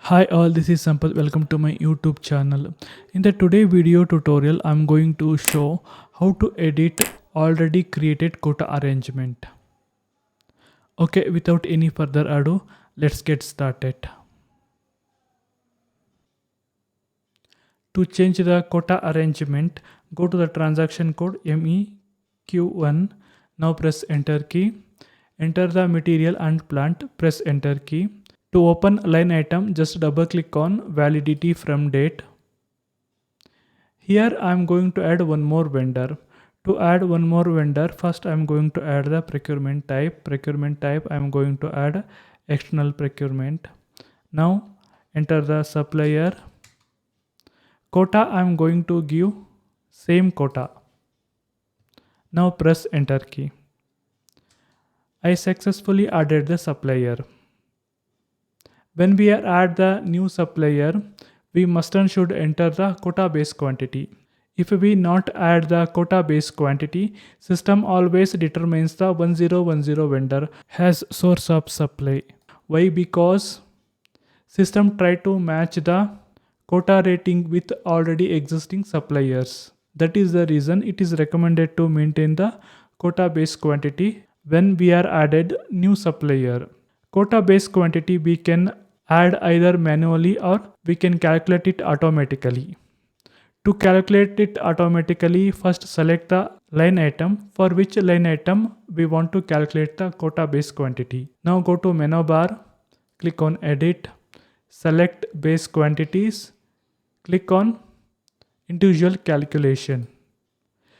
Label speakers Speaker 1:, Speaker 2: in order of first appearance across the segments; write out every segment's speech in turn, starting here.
Speaker 1: Hi all, this is Sampath. Welcome to my YouTube channel. In the today video tutorial, I'm going to show how to edit already created quota arrangement. Okay, without any further ado, let's get started. To change the quota arrangement, go to the transaction code MEQ1. Now press enter key. Enter the material and plant, press enter key. To open line item, just double click on validity from date. Here I am going to add one more vendor. To add one more vendor, first I am going to add the procurement type. Procurement type I am going to add external procurement. Now enter the supplier. Quota I am going to give same quota. Now press enter key. I successfully added the supplier. When we add the new supplier, we must and should enter the quota base quantity. If we not add the quota base quantity, system always determines the 1010 vendor has source of supply. Why? Because system try to match the quota rating with already existing suppliers. That is the reason it is recommended to maintain the quota base quantity when we are added new supplier. Quota base quantity we can add either manually or we can calculate it automatically. To calculate it automatically, first select the line item for which line item we want to calculate the quota base quantity. Now go to menu bar, click on edit, select base quantities, click on individual calculation.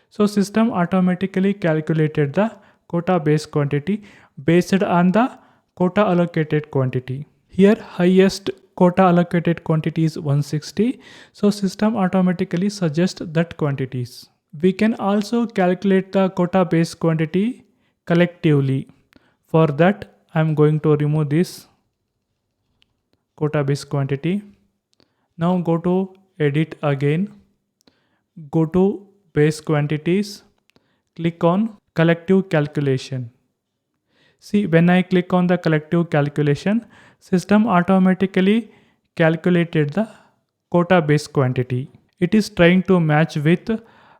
Speaker 1: So system automatically calculated the quota base quantity based on the quota allocated quantity. Here highest quota allocated quantity is 160, so system automatically suggests that quantities. We can also calculate the quota base quantity collectively. For that I am going to remove this quota base quantity. Now go to edit again, go to base quantities, click on collective calculation. See, when I click on the collective calculation, system automatically calculated the quota base quantity. It is trying to match with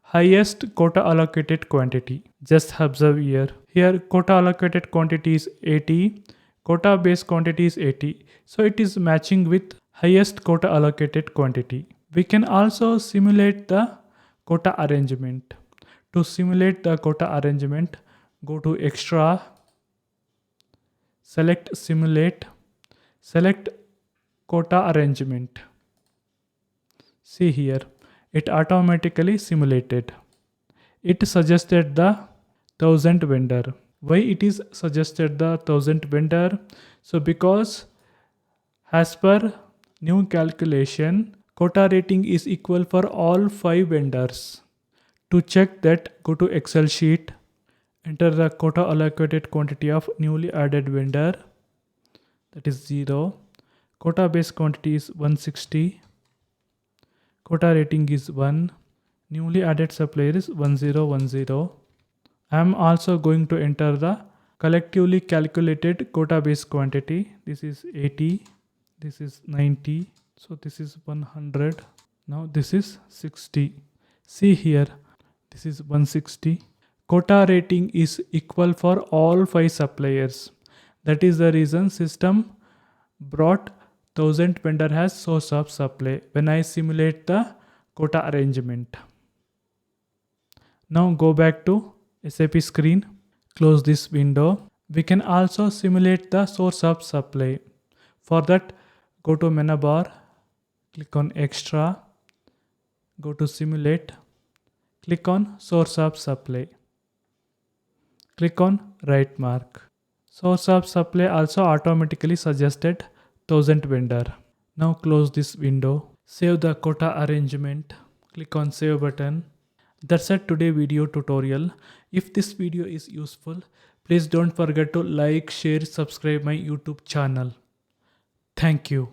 Speaker 1: highest quota allocated quantity. Just observe here. Here quota allocated quantity is 80, quota base quantity is 80. So it is matching with highest quota allocated quantity. We can also simulate the quota arrangement. To simulate the quota arrangement, go to extra, select simulate, select quota arrangement. See here, it automatically simulated. It suggested the 1000 vendor. Why it is suggested the 1000 vendor? So because as per new calculation, quota rating is equal for all 5 vendors. To check that, go to Excel sheet, enter the quota allocated quantity of newly added vendor, that is 0. Quota base quantity is 160. Quota rating is 1. Newly added supplier is 1010. I am also going to enter the collectively calculated quota base quantity. This is 80. This is 90. So this is 100. Now this is 60. See here, this is 160. Quota rating is equal for all 5 suppliers. That is the reason system brought 1000 vendor has source of supply when I simulate the quota arrangement. Now go back to SAP screen, close this window. We can also simulate the source of supply. For that, go to menu bar, click on extra, go to simulate, click on source of supply. Click on right mark. Source of supply also automatically suggested 1000 vendor. Now close this window. Save the quota arrangement. Click on save button. That's it today video tutorial. If this video is useful, please don't forget to like, share, subscribe my YouTube channel. Thank you.